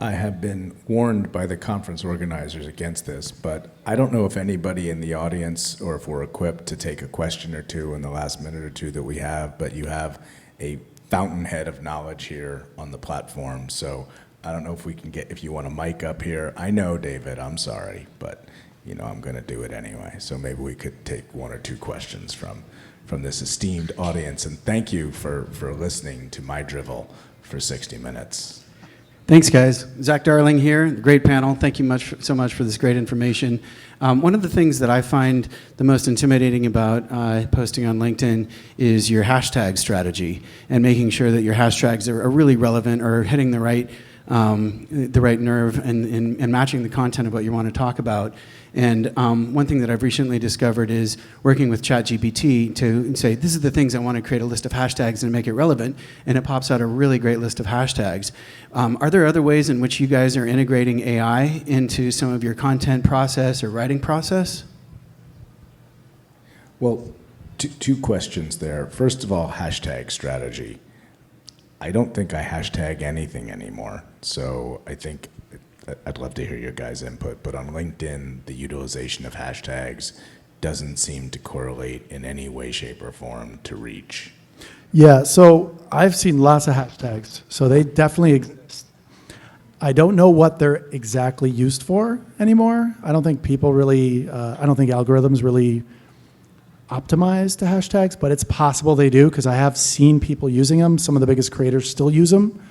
I have been warned by the conference organizers against this, but I don't know if anybody in the audience or if we're equipped to take a question or two in the last minute or two that we have, but you have a fountainhead of knowledge here on the platform. So I don't know if we can if you want a mic up here. I know, David, I'm sorry, but I'm going to do it anyway. So maybe we could take one or two questions from this esteemed audience. And thank you for listening to my drivel for 60 minutes. Thanks, guys. Zach Darling here, great panel. Thank you so much for this great information. One of the things that I find the most intimidating about posting on LinkedIn is your hashtag strategy and making sure that your hashtags are really relevant or hitting the right nerve and matching the content of what you want to talk about. And one thing that I've recently discovered is working with ChatGPT to say, this is the things I want to create a list of hashtags and make it relevant, and it pops out a really great list of hashtags. Are there other ways in which you guys are integrating AI into some of your content process or writing process? Well, two questions there. First of all, hashtag strategy. I don't think I hashtag anything anymore, so I think I'd love to hear your guys' input, but on LinkedIn, the utilization of hashtags doesn't seem to correlate in any way, shape, or form to reach. Yeah, so I've seen lots of hashtags, so they definitely exist. I don't know what they're exactly used for anymore. I don't think people really, I don't think algorithms really optimize to hashtags, but it's possible they do because I have seen people using them. Some of the biggest creators still use them.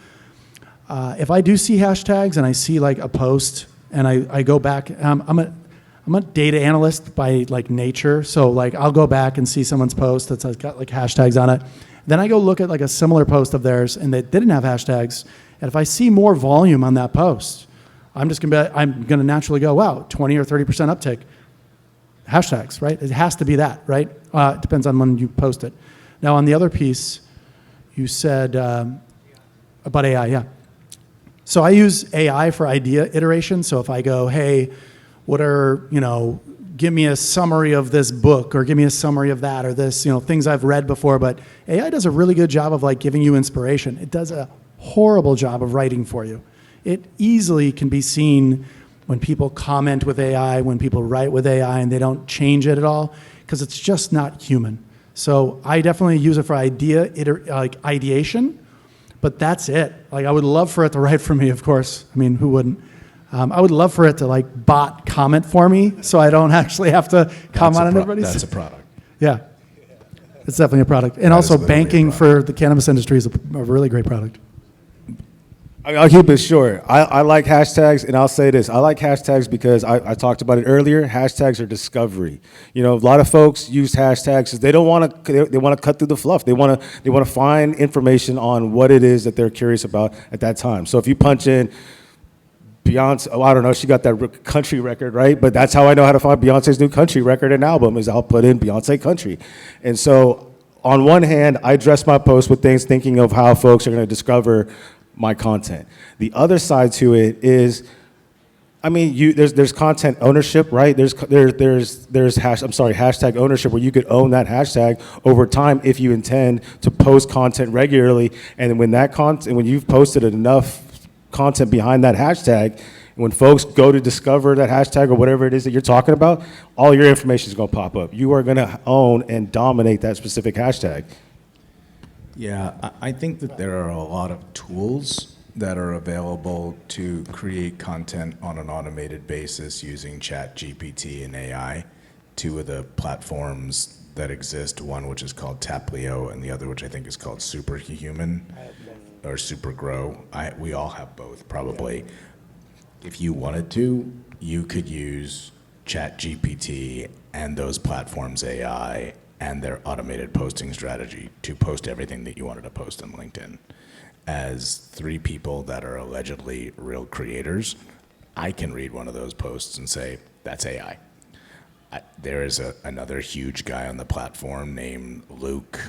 If I do see hashtags and I see like a post and I go back, I'm I'm a data analyst by like nature. So like I'll go back and see someone's post that's got like hashtags on it. Then I go look at like a similar post of theirs and they didn't have hashtags. And if I see more volume on that post, I'm gonna naturally go, wow, 20 or 30% uptick. Hashtags, right? It has to be that, right? It depends on when you post it. Now on the other piece, you said about AI, yeah. So I use AI for idea iteration. So if I go, hey, give me a summary of this book or give me a summary of that or this, things I've read before. But AI does a really good job of like giving you inspiration. It does a horrible job of writing for you. It easily can be seen when people comment with AI, when people write with AI and they don't change it at all, because it's just not human. So I definitely use it for ideation, but that's it. Like I would love for it to write for me, of course. I mean, who wouldn't? I would love for it to like bot comment for me so I don't actually have to comment on everybody's. That's a product. Yeah, it's definitely a product. And That also is literally a banking product. for the cannabis industry is a really great product. I'll keep it short. I like hashtags, and I'll say this. I like hashtags because I talked about it earlier. Hashtags are discovery. A lot of folks use hashtags because they don't want to. They want to cut through the fluff. They want to find information on what it is that they're curious about at that time. So if you punch in Beyonce, I don't know, she got that country record, right? But that's how I know how to find Beyonce's new country record and album is I'll put in Beyonce country. And so on one hand, I dress my post with things thinking of how folks are going to discover my content. The other side to it is, there's content ownership, right? There's hashtag ownership where you could own that hashtag over time if you intend to post content regularly. And when you've posted enough content behind that hashtag, when folks go to discover that hashtag or whatever it is that you're talking about, all your information is going to pop up. You are going to own and dominate that specific hashtag. Yeah, I think that there are a lot of tools that are available to create content on an automated basis using ChatGPT and AI. Two of the platforms that exist, one which is called Taplio and the other which I think is called Superhuman or Supergrow. We all have both probably. If you wanted to, you could use ChatGPT and those platforms' AI and their automated posting strategy to post everything that you wanted to post on LinkedIn. As three people that are allegedly real creators, I can read one of those posts and say, that's AI. There is another huge guy on the platform named Luke,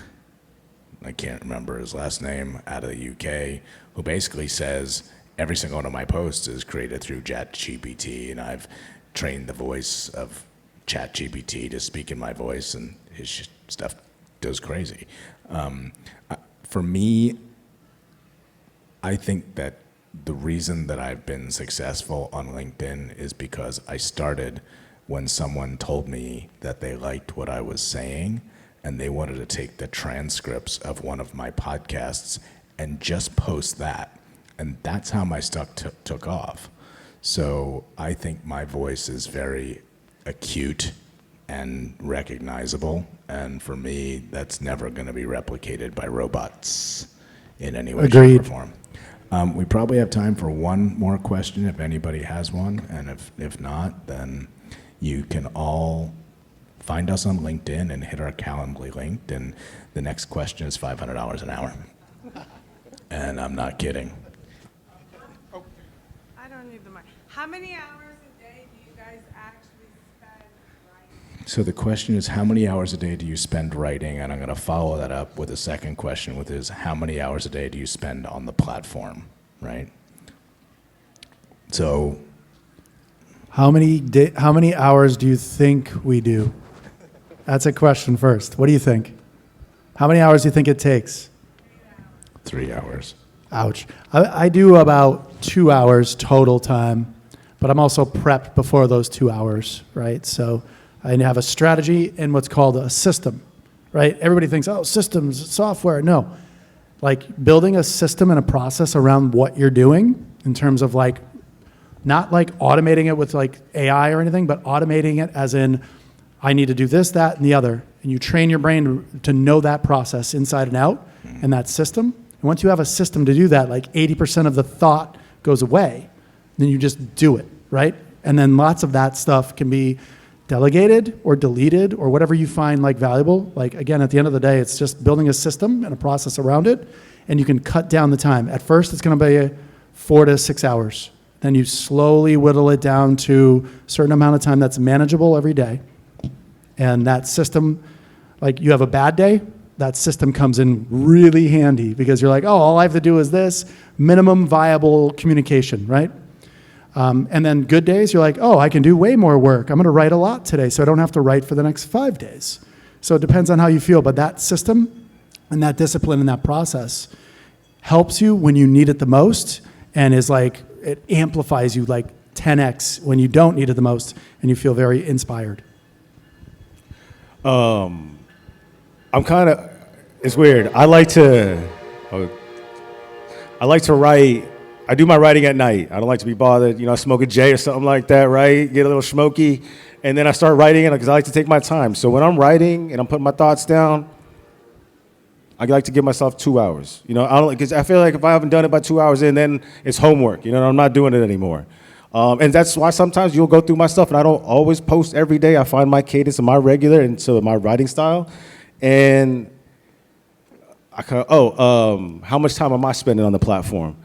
I can't remember his last name, out of the UK, who basically says every single one of my posts is created through ChatGPT, and I've trained the voice of ChatGPT to speak in my voice, and his stuff goes crazy. For me, I think that the reason that I've been successful on LinkedIn is because I started when someone told me that they liked what I was saying and they wanted to take the transcripts of one of my podcasts and just post that. And that's how my stuff took off. So I think my voice is very acute and recognizable. And for me, that's never going to be replicated by robots in any way, shape, or form. We probably have time for one more question if anybody has one. And if not, then you can all find us on LinkedIn and hit our Calendly link. And the next question is $500 an hour. And I'm not kidding. I don't need the mic. How many hours a day do you guys actually spend writing? So the question is, how many hours a day do you spend writing? And I'm going to follow that up with a second question, which is, how many hours a day do you spend on the platform, right? So How many hours do you think we do? That's a question first. What do you think? How many hours do you think it takes? 3 hours. Ouch. I do about 2 hours total time, but I'm also prepped before those 2 hours, right? So I have a strategy and what's called a system, right? Everybody thinks, oh, systems, software. No. Like building a system and a process around what you're doing in terms of like, not like automating it with like AI or anything, but automating it as in, I need to do this, that, and the other. And you train your brain to know that process inside and out and that system. And once you have a system to do that, like 80% of the thought goes away. Then you just do it, right? And then lots of that stuff can be delegated or deleted or whatever you find like valuable. Like again, at the end of the day, it's just building a system and a process around it, and you can cut down the time. At first, it's going to be 4 to 6 hours. Then you slowly whittle it down to a certain amount of time that's manageable every day. And that system, like you have a bad day, that system comes in really handy because you're like, oh, all I have to do is this, minimum viable communication, right? And then good days, you're like, oh, I can do way more work. I'm going to write a lot today, so I don't have to write for the next 5 days. So it depends on how you feel, but that system and that discipline and that process helps you when you need it the most, and is like, it amplifies you like 10x when you don't need it the most, and you feel very inspired. I'm kind of, it's weird. I like to write. I do my writing at night. I don't like to be bothered. You know, I smoke a J or something like that, right? Get a little smoky. And then I start writing it because I like to take my time. So when I'm writing and I'm putting my thoughts down, I like to give myself 2 hours. You know, because I feel like if I haven't done it by 2 hours in, then it's homework. You know, I'm not doing it anymore. And that's why sometimes you'll go through my stuff, and I don't always post every day. I find my cadence and my regular and so my writing style. And I kind of, how much time am I spending on the platform?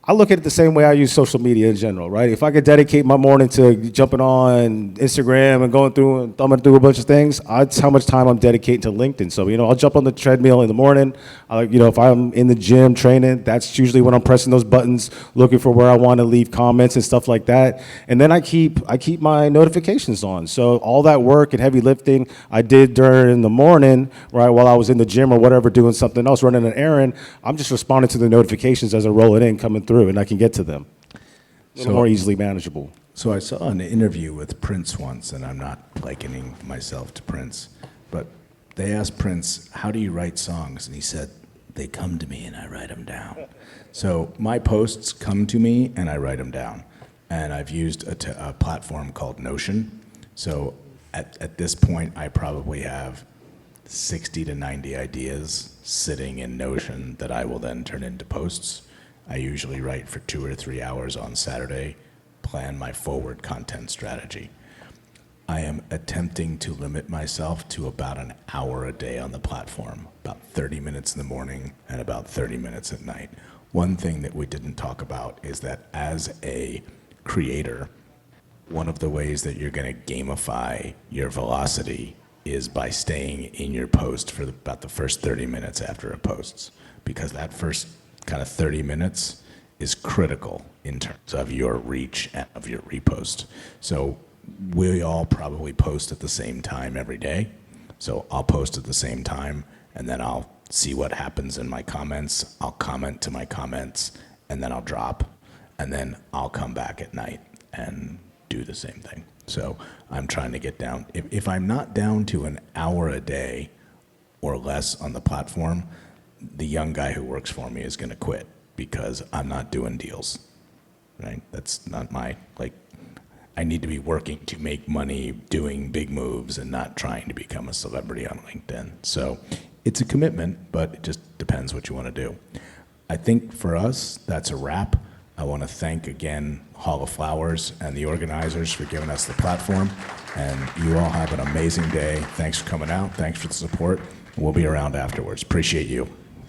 I look at it the same way I use social media in general, right? If I could dedicate my morning to jumping on Instagram and going through and thumbing through a bunch of things, that's how much time I'm dedicating to LinkedIn. So, you know, I'll jump on the treadmill in the morning. You know, if I'm in the gym training, that's usually when I'm pressing those buttons, looking for where I want to leave comments and stuff like that. And then I keep my notifications on. So all that work and heavy lifting I did during the morning, right, while I was in the gym or whatever, doing something else, running an errand, I'm just responding to the notifications as they're rolling in, coming through, and I can get to them. A little more easily manageable. So I saw an interview with Prince once, and I'm not likening myself to Prince, but they asked Prince, how do you write songs? And he said, they come to me and I write them down. So my posts come to me and I write them down. And I've used a platform called Notion. So at this point, I probably have 60 to 90 ideas sitting in Notion that I will then turn into posts. I usually write for 2 or 3 hours on Saturday, plan my forward content strategy. I am attempting to limit myself to about an hour a day on the platform, about 30 minutes in the morning and about 30 minutes at night. One thing that we didn't talk about is that as a creator, one of the ways that you're going to gamify your velocity is by staying in your post for about the first 30 minutes after it posts, because that first kind of 30 minutes is critical in terms of your reach and of your repost. So we all probably post at the same time every day. So I'll post at the same time, and then I'll see what happens in my comments. I'll comment to my comments, and then I'll drop, and then I'll come back at night and do the same thing. So I'm trying to get down. If I'm not down to an hour a day or less on the platform, the young guy who works for me is going to quit because I'm not doing deals, right? That's not my, like, I need to be working to make money doing big moves and not trying to become a celebrity on LinkedIn. So it's a commitment, but it just depends what you want to do. I think for us, that's a wrap. I want to thank again Hall of Flowers and the organizers for giving us the platform. And you all have an amazing day. Thanks for coming out. Thanks for the support. We'll be around afterwards. Appreciate you.